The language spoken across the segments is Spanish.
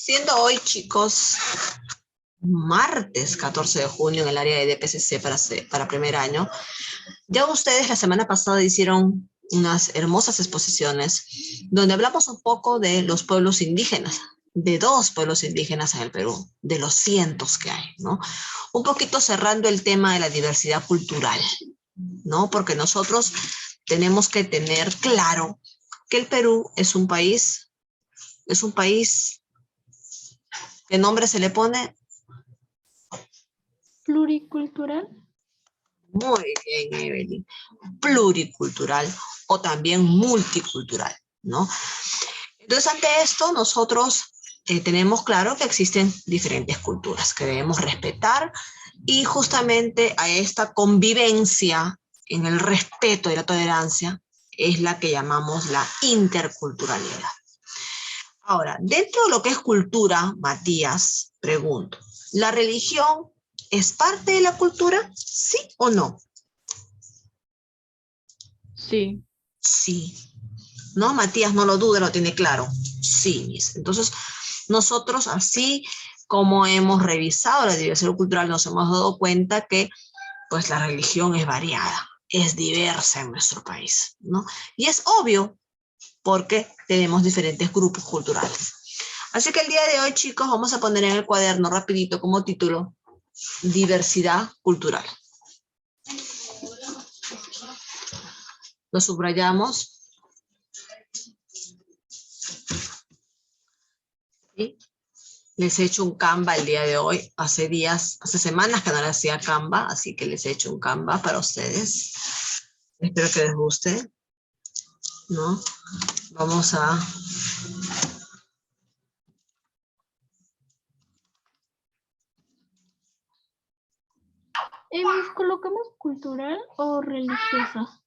Siendo hoy, chicos, martes 14 de junio en el área de DPCC para primer año, ya ustedes la semana pasada hicieron unas hermosas exposiciones donde hablamos un poco de los pueblos indígenas, de 2 pueblos indígenas en el Perú, de los cientos que hay, ¿no? Un poquito cerrando el tema de la diversidad cultural, ¿no? Porque nosotros tenemos que tener claro que el Perú es un país, ¿qué nombre se le pone? Pluricultural. Muy bien, Evelyn. Pluricultural o también multicultural, ¿no? Entonces, ante esto, nosotros tenemos claro que existen diferentes culturas que debemos respetar y justamente a esta convivencia en el respeto y la tolerancia es la que llamamos la interculturalidad. Ahora, dentro de lo que es cultura, Matías, pregunto, ¿la religión es parte de la cultura? ¿Sí o no? Sí. Sí. ¿No? Matías no lo duda, lo tiene claro. Sí, Miss. Entonces, nosotros así como hemos revisado la diversidad cultural, nos hemos dado cuenta que pues la religión es variada, es diversa en nuestro país, ¿no? Y es obvio porque tenemos diferentes grupos culturales. Así que el día de hoy, chicos, vamos a poner en el cuaderno rapidito como título diversidad cultural. Lo subrayamos. ¿Sí? Les he hecho un Canva el día de hoy. Hace semanas que no le hacía Canva, así que les he hecho un Canva para ustedes. Espero que les guste, ¿no? Vamos a... ¿Colocamos cultural o religiosa?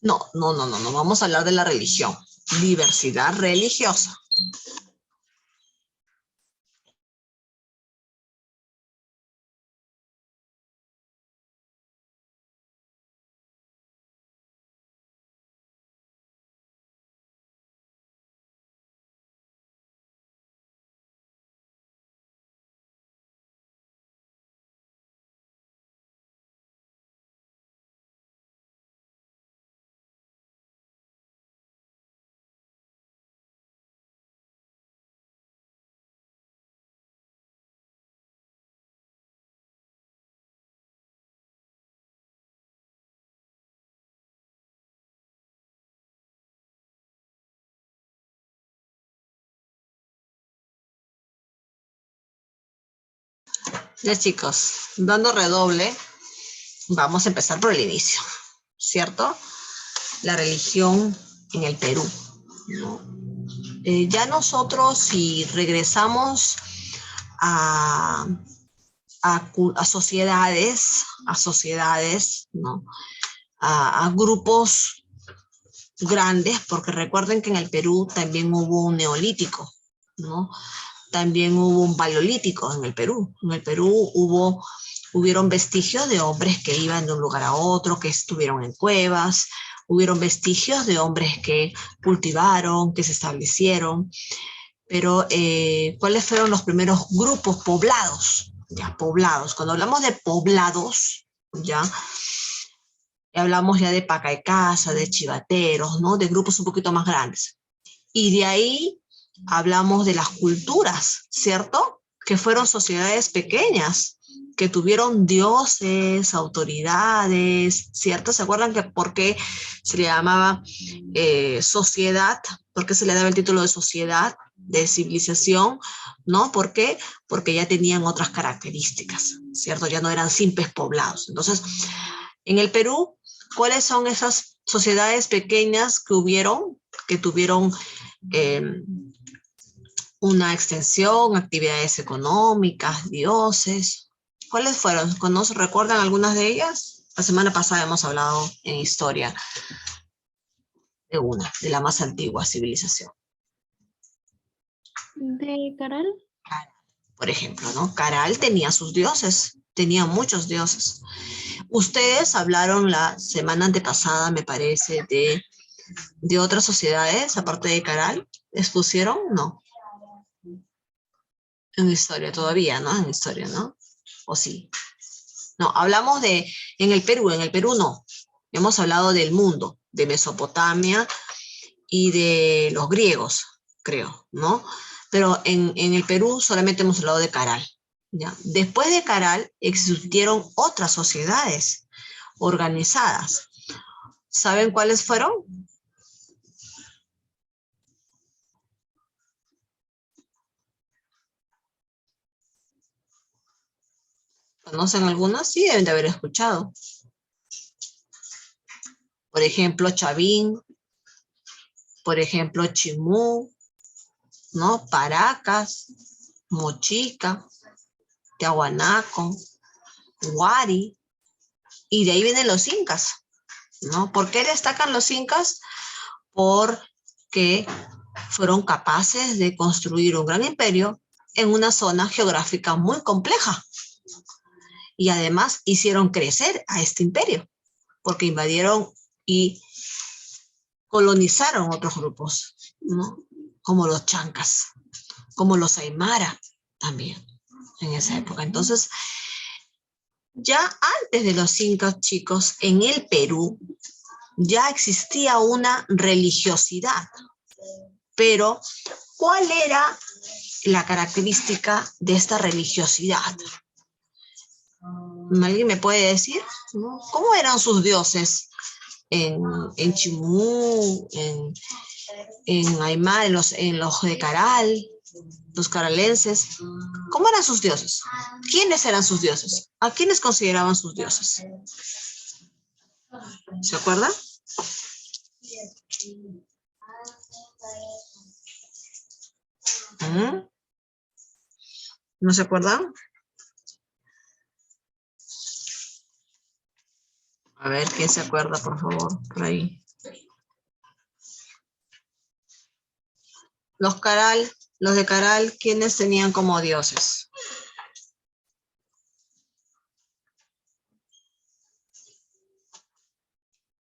No. Vamos a hablar de la religión. Diversidad religiosa. Ya, chicos, dando redoble, vamos a empezar por el inicio, ¿cierto? La religión en el Perú, ¿no? Ya nosotros, si regresamos a, a sociedades, ¿no? A grupos grandes, porque recuerden que en el Perú también hubo un neolítico, ¿no? También hubo un paleolítico en el Perú. En el Perú hubieron vestigios de hombres que iban de un lugar a otro, que estuvieron en cuevas, hubieron vestigios de hombres que cultivaron, que se establecieron, pero ¿cuáles fueron los primeros grupos poblados? Ya, poblados. Cuando hablamos de poblados, ya hablamos ya de Pacaycasa, de chivateros, ¿no? De grupos un poquito más grandes. Y de ahí hablamos de las culturas, ¿cierto? Que fueron sociedades pequeñas, que tuvieron dioses, autoridades, ¿cierto? ¿Se acuerdan que por qué se le llamaba sociedad? ¿Por qué se le daba el título de sociedad, de civilización? ¿No? ¿Por qué? Porque ya tenían otras características, ¿cierto? Ya no eran simples poblados. Entonces, en el Perú, ¿cuáles son esas sociedades pequeñas que hubieron, que tuvieron una extensión, actividades económicas, dioses? ¿Cuáles fueron? ¿Recuerdan algunas de ellas? La semana pasada hemos hablado en historia de la más antigua civilización. ¿De Caral? Por ejemplo, ¿no? Caral tenía sus dioses, tenía muchos dioses. Ustedes hablaron la semana antepasada, me parece, de otras sociedades, aparte de Caral. ¿Expusieron? No. En historia todavía, ¿no? En historia, ¿no? ¿O sí? No, hablamos de, en el Perú no. Hemos hablado del mundo, de Mesopotamia y de los griegos, creo, ¿no? Pero en el Perú solamente hemos hablado de Caral, ¿ya? Después de Caral existieron otras sociedades organizadas. ¿Saben cuáles fueron? ¿Conocen algunas? Sí, deben de haber escuchado. Por ejemplo, Chavín, por ejemplo, Chimú, ¿no? Paracas, Mochica, Tiahuanaco, Huari, y de ahí vienen los incas, ¿no? ¿Por qué destacan los incas? Porque fueron capaces de construir un gran imperio en una zona geográfica muy compleja. Y además hicieron crecer a este imperio, porque invadieron y colonizaron otros grupos, ¿no? Como los chancas, como los aymara también en esa época. Entonces, ya antes de los incas, chicos, en el Perú ya existía una religiosidad, pero ¿cuál era la característica de esta religiosidad? ¿Alguien me puede decir? ¿No? ¿Cómo eran sus dioses en Chimú, en Aymara, en los de Caral, los caralenses? ¿Cómo eran sus dioses? ¿Quiénes eran sus dioses? ¿A quiénes consideraban sus dioses? ¿Se acuerdan? ¿No se acuerdan? A ver, ¿quién se acuerda, por favor? Por ahí. Los de Caral, ¿quiénes tenían como dioses?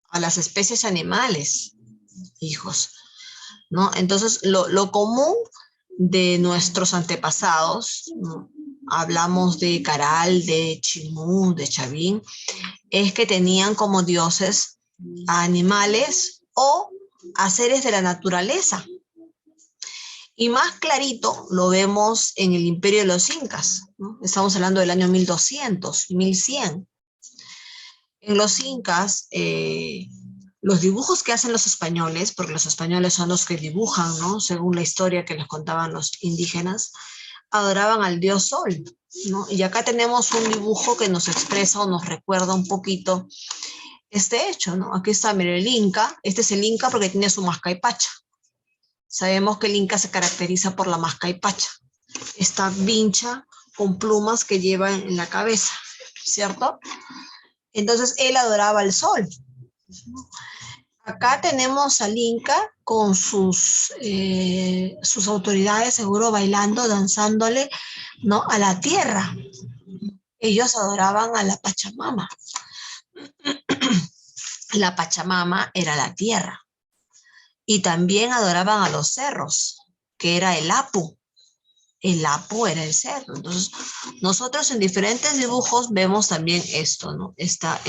A las especies animales, hijos, ¿no? Entonces, lo común de nuestros antepasados, ¿no? Hablamos de Caral, de Chimú, de Chavín, es que tenían como dioses a animales o a seres de la naturaleza. Y más clarito lo vemos en el imperio de los incas, ¿no? Estamos hablando del año 1200, 1100. En los incas, los dibujos que hacen los españoles, porque los españoles son los que dibujan, ¿no? Según la historia que les contaban los indígenas, adoraban al dios Sol, ¿no? Y acá tenemos un dibujo que nos expresa o nos recuerda un poquito este hecho, ¿no? Aquí está, mira, el Inca. Este es el Inca porque tiene su mascaipacha. Sabemos que el Inca se caracteriza por la mascaipacha, esta vincha con plumas que lleva en la cabeza, ¿cierto? Entonces él adoraba al sol. Acá tenemos al Inca con sus autoridades, seguro bailando, danzándole, ¿no? A la tierra. Ellos adoraban a la Pachamama. La Pachamama era la tierra. Y también adoraban a los cerros, que era el Apu. El Apu era el cerro. Entonces, nosotros en diferentes dibujos vemos también esto, ¿no? Esta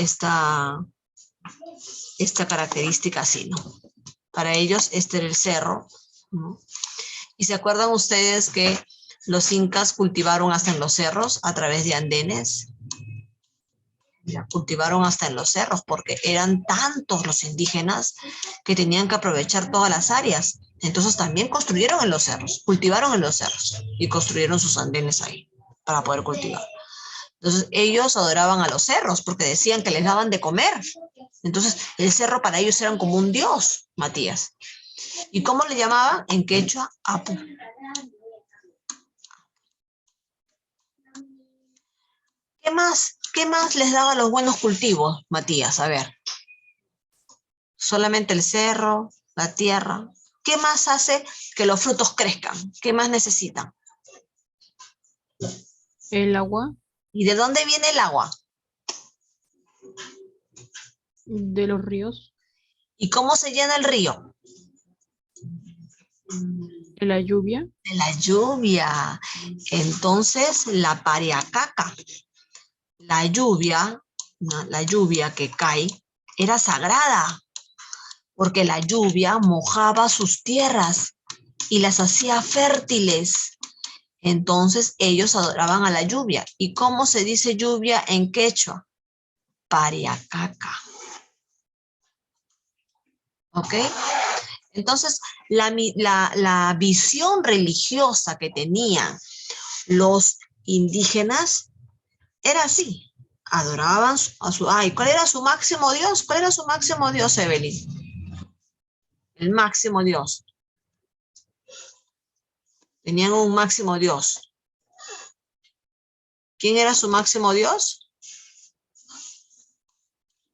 característica así, ¿no? Para ellos este era el cerro, ¿no? Y se acuerdan ustedes que los incas cultivaron hasta en los cerros a través de andenes. Ya cultivaron hasta en los cerros porque eran tantos los indígenas que tenían que aprovechar todas las áreas. Entonces también construyeron en los cerros, cultivaron en los cerros y construyeron sus andenes ahí para poder cultivar. Entonces ellos adoraban a los cerros porque decían que les daban de comer. Entonces el cerro para ellos era como un dios, Matías. ¿Y cómo le llamaban? En quechua, Apu. ¿Qué más les daba los buenos cultivos, Matías? A ver. Solamente el cerro, la tierra. ¿Qué más hace que los frutos crezcan? ¿Qué más necesitan? El agua ¿Y de dónde viene el agua? de los ríos. ¿Y cómo se llena el río? ¿De la lluvia? De la lluvia. Entonces, la pariacaca, la lluvia, ¿no? La lluvia que cae, era sagrada, porque la lluvia mojaba sus tierras y las hacía fértiles. Entonces, ellos adoraban a la lluvia. ¿Y cómo se dice lluvia en quechua? Pariacaca. ¿Ok? Entonces, la visión religiosa que tenían los indígenas era así. Adoraban a su... Ay, ¿cuál era su máximo Dios? ¿Cuál era su máximo Dios, Evelyn? El máximo Dios. Tenían un máximo Dios. ¿Quién era su máximo Dios?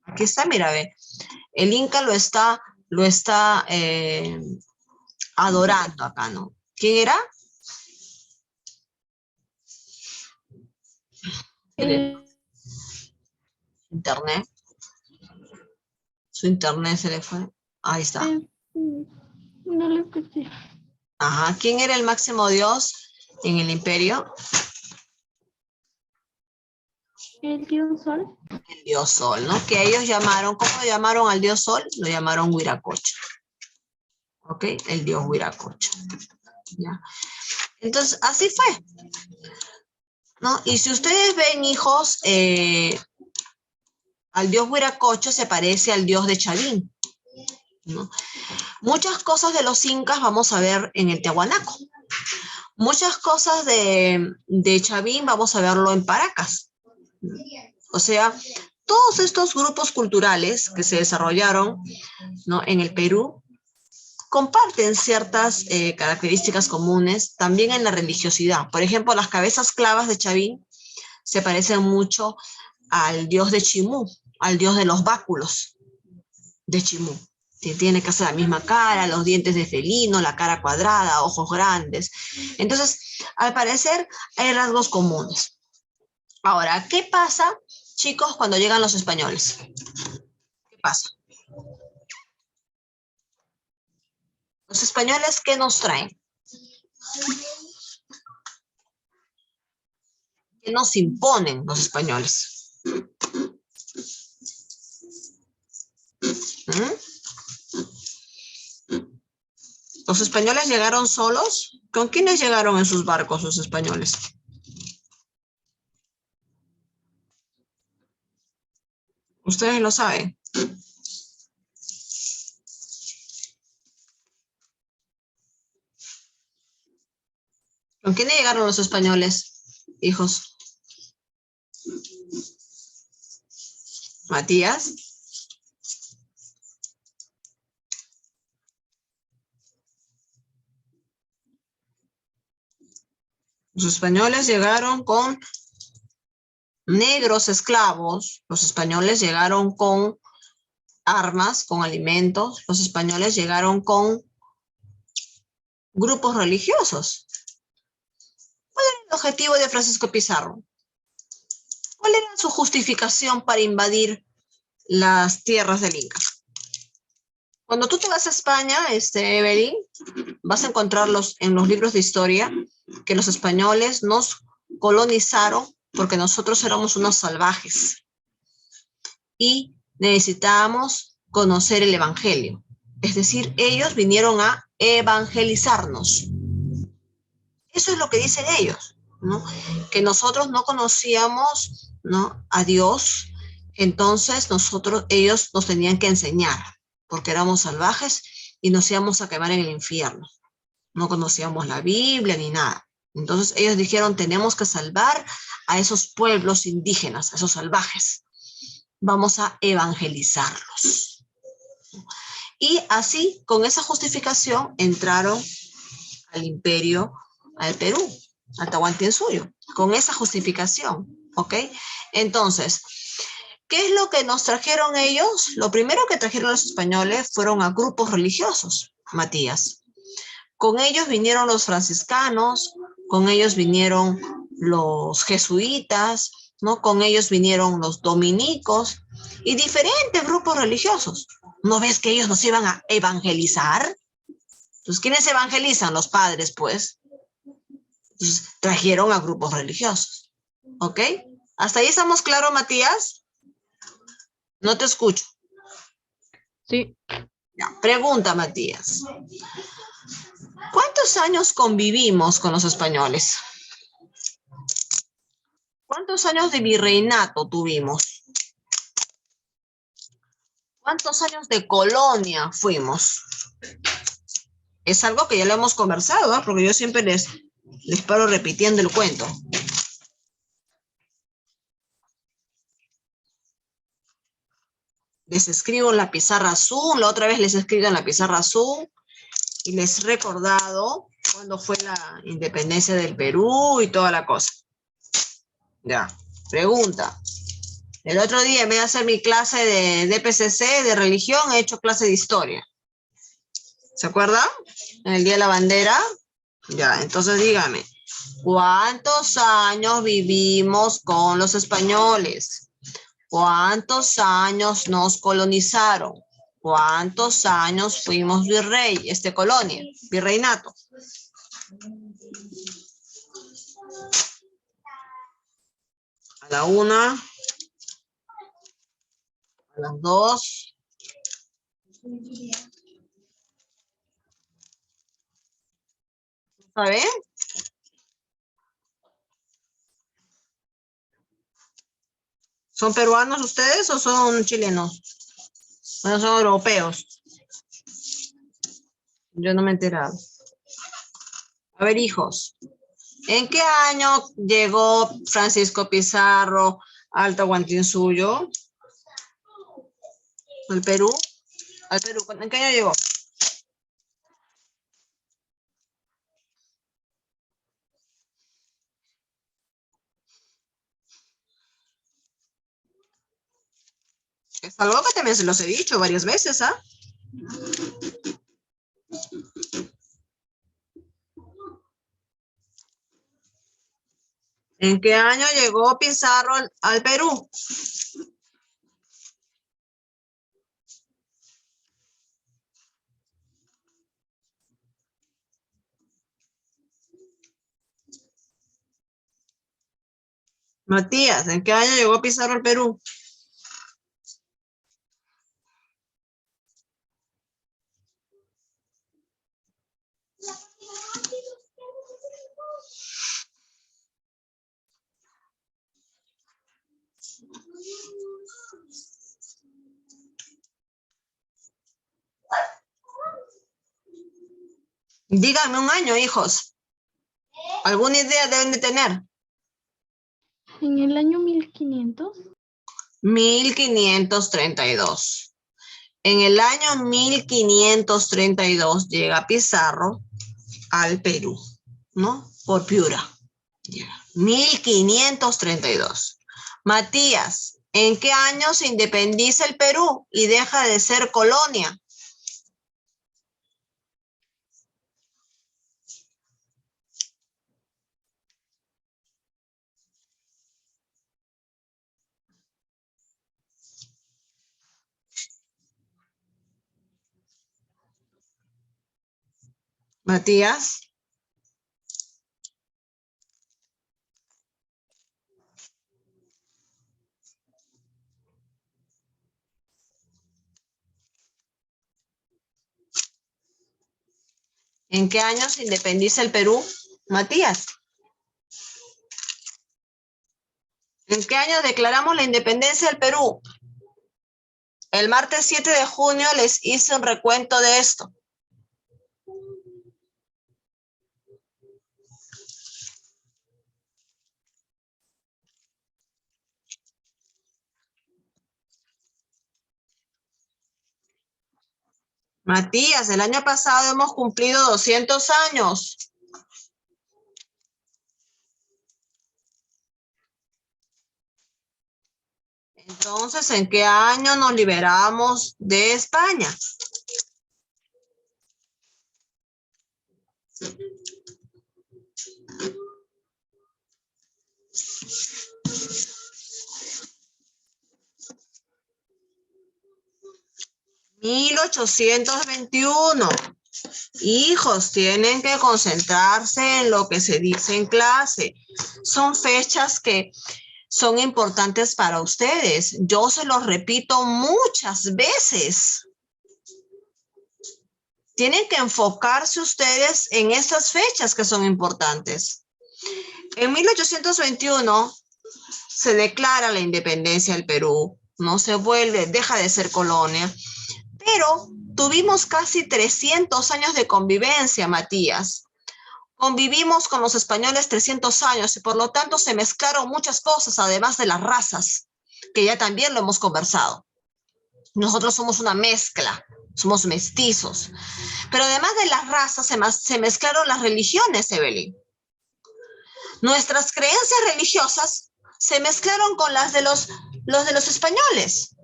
Aquí está, mira, ve. El Inca lo está adorando acá, ¿no? ¿Quién era? Eh, Internet. Su internet se le fue. Ahí está. mm, no lo escuché. Ajá. ¿Quién era el máximo Dios en el imperio? ¿El dios sol? El dios Sol, ¿no? Que ellos llamaron, ¿cómo lo llamaron al dios Sol? Lo llamaron Huiracocha. ¿Ok? El dios Huiracocha. ¿Ya? Entonces, así fue, ¿no? Y si ustedes ven, hijos, al dios Huiracocha se parece al dios de Chavín, ¿no? Muchas cosas de los incas vamos a ver en el Tiahuanaco. Muchas cosas de Chavín vamos a verlo en Paracas. O sea, todos estos grupos culturales que se desarrollaron, ¿no?, en el Perú comparten ciertas características comunes también en la religiosidad. Por ejemplo, las cabezas clavas de Chavín se parecen mucho al dios de Chimú, al dios de los báculos de Chimú. Tiene casi la misma cara, los dientes de felino, la cara cuadrada, ojos grandes. Entonces, al parecer, hay rasgos comunes. Ahora, ¿qué pasa, chicos, cuando llegan los españoles? ¿Qué pasa? Los españoles, ¿qué nos traen? ¿Qué nos imponen los españoles? ¿Mm? ¿Los españoles llegaron solos? ¿Con quiénes llegaron en sus barcos los españoles? Ustedes lo saben. ¿Con quiénes llegaron los españoles, hijos? Matías. Los españoles llegaron con negros esclavos. Los españoles llegaron con armas, con alimentos. Los españoles llegaron con grupos religiosos. ¿Cuál era el objetivo de Francisco Pizarro? ¿Cuál era su justificación para invadir las tierras del Inca? Cuando tú te vas a España, Evelyn, vas a encontrarlos en los libros de historia que los españoles nos colonizaron porque nosotros éramos unos salvajes y necesitábamos conocer el evangelio. Es decir, ellos vinieron a evangelizarnos. Eso es lo que dicen ellos, ¿no? Que nosotros no conocíamos, ¿no?, a Dios, entonces ellos nos tenían que enseñar, porque éramos salvajes y nos íbamos a quemar en el infierno. No conocíamos la Biblia ni nada. Entonces ellos dijeron, tenemos que salvar a esos pueblos indígenas, a esos salvajes. Vamos a evangelizarlos. Y así, con esa justificación, entraron al imperio, al Perú, al Tahuantinsuyo, con esa justificación, ¿ok? Entonces, ¿qué es lo que nos trajeron ellos? Lo primero que trajeron los españoles fueron a grupos religiosos, Matías. Con ellos vinieron los franciscanos, con ellos vinieron los jesuitas, ¿no? Con ellos vinieron los dominicos y diferentes grupos religiosos. ¿No ves que ellos nos iban a evangelizar? Entonces, ¿quiénes evangelizan? Los padres, pues. Entonces, trajeron a grupos religiosos. ¿Ok? ¿Hasta ahí estamos claros, Matías? No te escucho. Sí. Ya, pregunta, Matías. ¿Cuántos años convivimos con los españoles? ¿Cuántos años de virreinato tuvimos? ¿Cuántos años de colonia fuimos? Es algo que ya lo hemos conversado, ¿eh? Porque yo siempre les paro repitiendo el cuento. Les escribo en la pizarra azul, la otra vez les escribo en la pizarra azul y les he recordado cuándo fue la independencia del Perú y toda la cosa. Ya, pregunta. El otro día, en vez de hacer mi clase de DPCC, de religión, he hecho clase de historia. ¿Se acuerdan? En el Día de la Bandera. Ya, entonces dígame, ¿cuántos años vivimos con los españoles? ¿Cuántos años nos colonizaron? ¿Cuántos años fuimos colonia, virreinato? A la 1, a las 2. ¿Está bien? ¿Son peruanos ustedes o son chilenos? Bueno, son europeos. Yo no me he enterado. A ver, hijos. ¿En qué año llegó Francisco Pizarro al Tahuantinsuyo? ¿Al Perú? ¿Al Perú? ¿En qué año llegó? Es algo que también se los he dicho varias veces, ¿ah? ¿En qué año llegó Pizarro al Perú? Matías, ¿en qué año llegó Pizarro al Perú? Díganme un año, hijos. ¿Alguna idea deben de tener? En el año 1500. 1532. En el año 1532 llega Pizarro al Perú, ¿no? Por Piura. 1532. Matías, ¿en qué año se independiza el Perú y deja de ser colonia? Matías. ¿En qué año se independiza el Perú? Matías. ¿En qué año declaramos la independencia del Perú? El martes 7 de junio les hice un recuento de esto. Matías, el año pasado hemos cumplido 200 años. Entonces, ¿en qué año nos liberamos de España? ¿1821? Hijos, tienen que concentrarse en lo que se dice en clase. Son fechas que son importantes para ustedes. Yo se los repito muchas veces. Tienen que enfocarse ustedes en estas fechas que son importantes. En 1821 se declara la independencia del Perú, no se vuelve, deja de ser colonia, pero tuvimos casi 300 años de convivencia, Matías. Convivimos con los españoles 300 años y por lo tanto se mezclaron muchas cosas, además de las razas, que ya también lo hemos conversado. Nosotros somos una mezcla, somos mestizos. Pero además de las razas se mezclaron las religiones, Evelyn. Nuestras creencias religiosas se mezclaron con las de los españoles.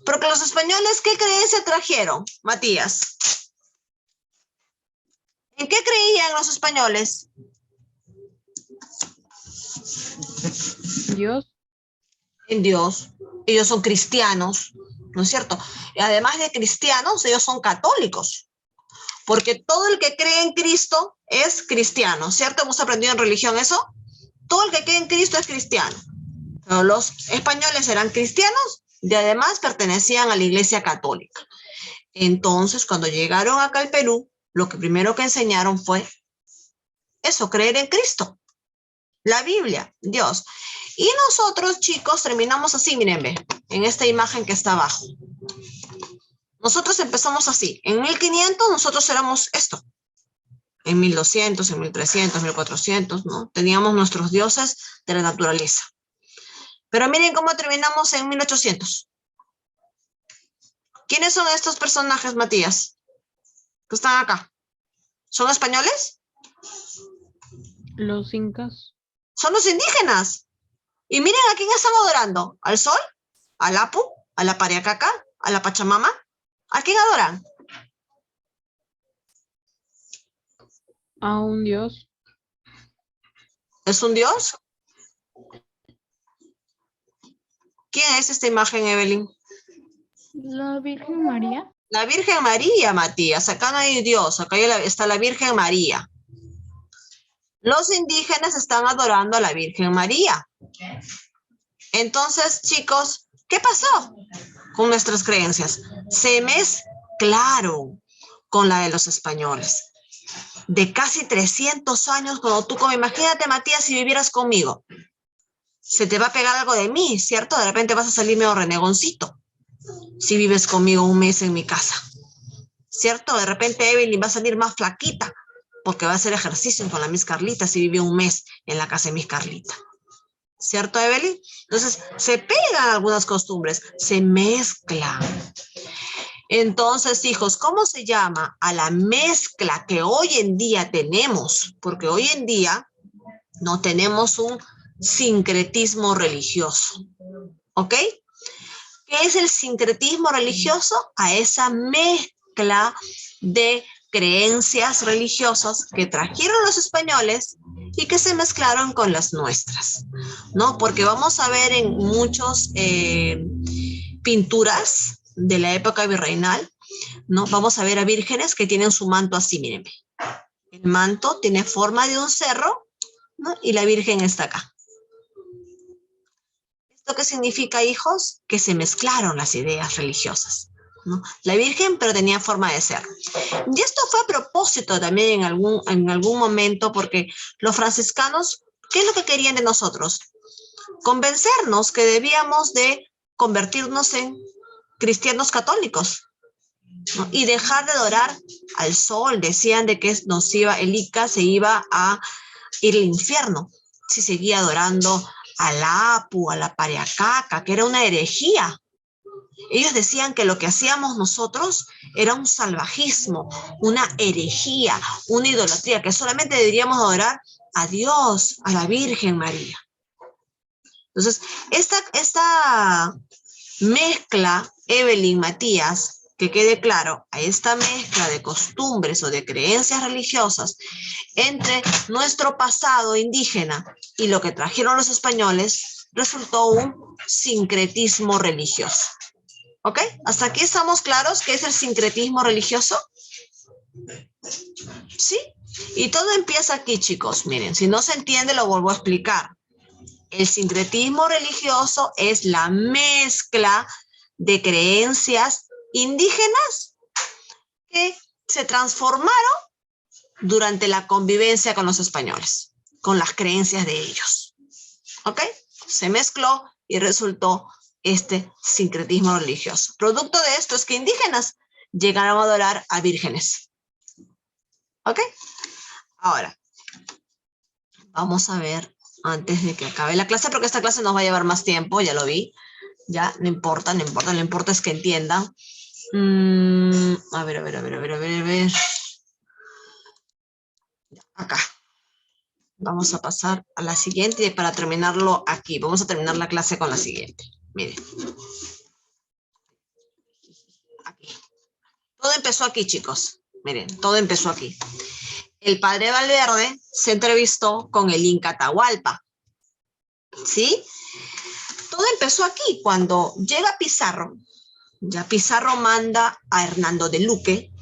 Porque los españoles, ¿qué creencia trajeron, Matías? ¿En qué creían los españoles? Dios. En Dios. Ellos son cristianos, ¿no es cierto? Y además de cristianos, ellos son católicos. Porque todo el que cree en Cristo es cristiano, ¿cierto? Hemos aprendido en religión eso. Todo el que cree en Cristo es cristiano. Pero los españoles eran cristianos y además pertenecían a la Iglesia Católica. Entonces, cuando llegaron acá al Perú, lo que primero que enseñaron fue eso, creer en Cristo, la Biblia, Dios. Y nosotros, chicos, terminamos así, miren, ve, en esta imagen que está abajo. Nosotros empezamos así. En 1500 nosotros éramos esto. En 1200, en 1300, 1400, ¿no? Teníamos nuestros dioses de la naturaleza. Pero miren cómo terminamos en 1800. ¿Quiénes son estos personajes, Matías? Que están acá. ¿Son españoles? Los incas. Son los indígenas. Y miren a quién están adorando. ¿Al sol? ¿Al Apu? ¿A la Pariacaca? ¿A la Pachamama? ¿A quién adoran? A un dios. ¿Es un dios? ¿Quién es esta imagen, Evelyn? La Virgen María. La Virgen María, Matías. Acá no hay Dios, acá está la Virgen María. Los indígenas están adorando a la Virgen María. Entonces, chicos, ¿qué pasó con nuestras creencias? Se mezclaron con la de los españoles. De casi 300 años, cuando tú imagínate, Matías, si vivieras conmigo. Se te va a pegar algo de mí, ¿cierto? De repente vas a salir medio renegoncito. Si vives conmigo un mes en mi casa, ¿cierto? De repente Evelyn va a salir más flaquita porque va a hacer ejercicio con la Miss Carlita si vive un mes en la casa de Miss Carlita. ¿Cierto, Evelyn? Entonces, se pegan algunas costumbres, se mezclan. Entonces, hijos, ¿cómo se llama a la mezcla que hoy en día tenemos? Porque hoy en día no tenemos un sincretismo religioso. ¿Ok? ¿Qué es el sincretismo religioso? A esa mezcla de creencias religiosas que trajeron los españoles y que se mezclaron con las nuestras, ¿no? Porque vamos a ver en muchas pinturas de la época virreinal, ¿no? Vamos a ver a vírgenes que tienen su manto así, mírenme. El manto tiene forma de un cerro, ¿no? Y la virgen está acá. ¿Esto qué significa, hijos? Que se mezclaron las ideas religiosas, ¿no? La Virgen, pero tenía forma de ser. Y esto fue a propósito también en algún momento, porque los franciscanos, ¿qué es lo que querían de nosotros? Convencernos que debíamos de convertirnos en cristianos católicos, ¿no? Y dejar de adorar al sol. Decían de que el Ica se iba a ir al infierno si seguía adorando al Apu, a la Pariacaca, que era una herejía. Ellos decían que lo que hacíamos nosotros era un salvajismo, una herejía, una idolatría, que solamente deberíamos adorar a Dios, a la Virgen María. Entonces, esta mezcla, Evelyn, Matías, que quede claro, a esta mezcla de costumbres o de creencias religiosas entre nuestro pasado indígena y lo que trajeron los españoles, resultó un sincretismo religioso. ¿Ok? ¿Hasta aquí estamos claros qué es el sincretismo religioso? ¿Sí? Y todo empieza aquí, chicos. Miren, si no se entiende, lo vuelvo a explicar. El sincretismo religioso es la mezcla de creencias indígenas que se transformaron durante la convivencia con los españoles, con las creencias de ellos. ¿Ok? Se mezcló y resultó este sincretismo religioso. Producto de esto es que indígenas llegaron a adorar a vírgenes. ¿Ok? Ahora, vamos a ver antes de que acabe la clase, porque esta clase nos va a llevar más tiempo, ya lo vi. Ya, no importa, no importa, lo importante es que entiendan. A ver. Acá. Vamos a pasar a la siguiente y para terminarlo aquí. Vamos a terminar la clase con la siguiente. Miren. Aquí. Todo empezó aquí, chicos. Miren, todo empezó aquí. El padre Valverde se entrevistó con el Inca Atahualpa. ¿Sí? Todo empezó aquí, cuando llega Pizarro. Ya Pizarro manda a Hernando de Luque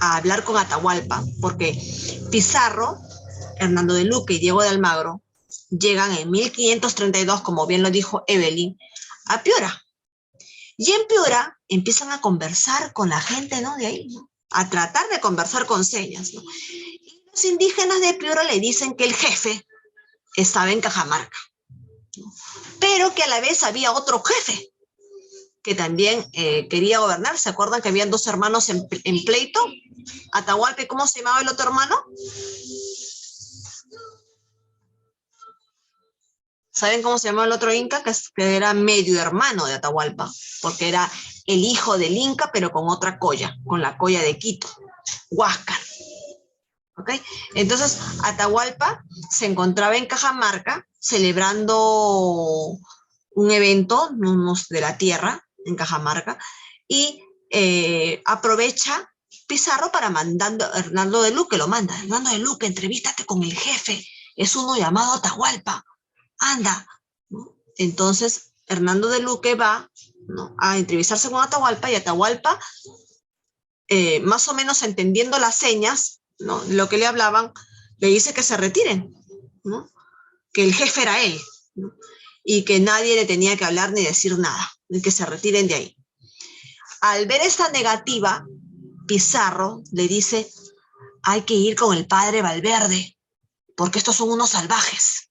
a hablar con Atahualpa, porque Pizarro, Hernando de Luque y Diego de Almagro llegan en 1532, como bien lo dijo Evelyn, a Piura. Y en Piura empiezan a conversar con la gente, ¿no? De ahí, ¿no? A tratar de conversar con señas, ¿no? Y los indígenas de Piura le dicen que el jefe estaba en Cajamarca, ¿no? Pero que a la vez había otro jefe que también quería gobernar. ¿Se acuerdan que habían dos hermanos en pleito? Atahualpa, ¿y cómo se llamaba el otro hermano? ¿Saben cómo se llamaba el otro inca? Que era medio hermano de Atahualpa, porque era el hijo del inca, pero con otra colla, con la colla de Quito, Huáscar. ¿Ok? Entonces, Atahualpa se encontraba en Cajamarca celebrando un evento de la tierra en Cajamarca y aprovecha Pizarro para mandando Hernando de Luque, lo manda. Hernando de Luque, entrevístate con el jefe, es uno llamado Atahualpa, anda, ¿no? Entonces, Hernando de Luque va, ¿no?, a entrevistarse con Atahualpa y Atahualpa, más o menos entendiendo las señas, ¿no?, lo que le hablaban, le dice que se retiren, ¿no?, que el jefe era él, ¿no?, y que nadie le tenía que hablar ni decir nada, y que se retiren de ahí. Al ver esta negativa, Pizarro le dice, hay que ir con el padre Valverde, porque estos son unos salvajes.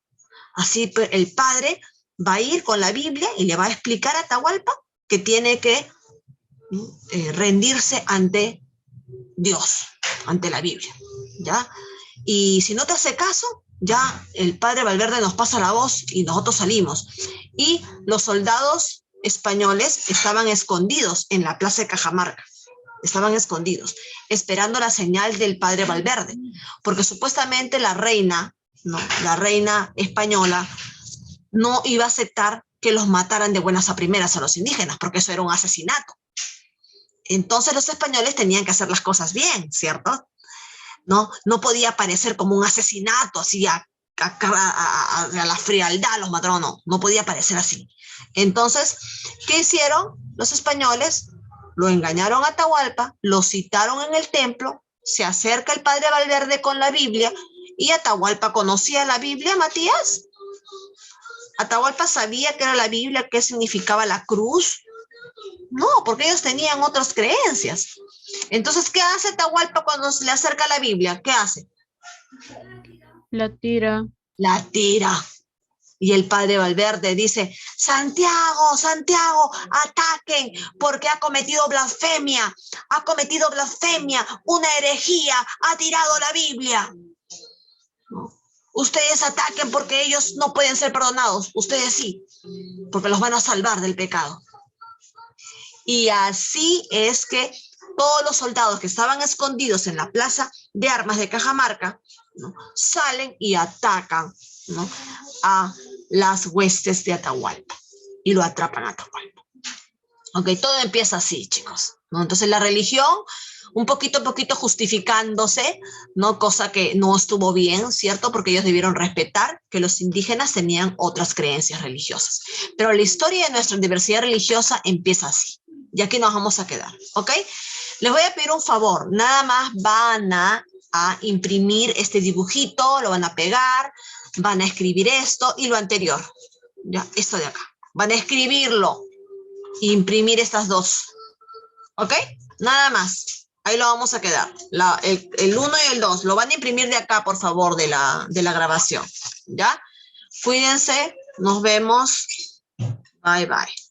Así el padre va a ir con la Biblia y le va a explicar a Atahualpa que tiene que rendirse ante Dios, ante la Biblia, ¿ya? Y si no te hace caso, ya el padre Valverde nos pasa la voz y nosotros salimos. Y los soldados españoles estaban escondidos en la plaza de Cajamarca. Estaban escondidos, esperando la señal del padre Valverde, porque supuestamente la reina, ¿no?, la reina española no iba a aceptar que los mataran de buenas a primeras a los indígenas, porque eso era un asesinato. Entonces los españoles tenían que hacer las cosas bien, ¿cierto? No podía parecer como un asesinato, así a la frialdad los mataron, no podía parecer así. Entonces, ¿qué hicieron los españoles? Lo engañaron a Atahualpa, lo citaron en el templo, se acerca el padre Valverde con la Biblia, y Atahualpa conocía la Biblia, Matías. Atahualpa sabía que era la Biblia, qué significaba la cruz. No, porque ellos tenían otras creencias. Entonces, ¿qué hace Atahualpa cuando se le acerca la Biblia? ¿Qué hace? La tira. La tira. Y el padre Valverde dice, Santiago, Santiago, ataquen, porque ha cometido blasfemia, una herejía, ha tirado la Biblia. ¿No? Ustedes ataquen porque ellos no pueden ser perdonados, ustedes sí, porque los van a salvar del pecado. Y así es que todos los soldados que estaban escondidos en la plaza de armas de Cajamarca, ¿no?, salen y atacan, ¿no?, a las huestes de Atahualpa y lo atrapan a Atahualpa. Ok, todo empieza así, chicos, ¿no? Entonces la religión, un poquito justificándose, ¿no?, cosa que no estuvo bien, ¿cierto? Porque ellos debieron respetar que los indígenas tenían otras creencias religiosas. Pero la historia de nuestra diversidad religiosa empieza así. Y aquí nos vamos a quedar, ¿ok? Les voy a pedir un favor. Nada más van a imprimir este dibujito, lo van a pegar, van a escribir esto y lo anterior. Ya, esto de acá. Van a escribirlo e imprimir estas dos. ¿Ok? Nada más. Ahí lo vamos a quedar. El 1 y el 2. Lo van a imprimir de acá, por favor, de la grabación. ¿Ya? Cuídense. Nos vemos. Bye, bye.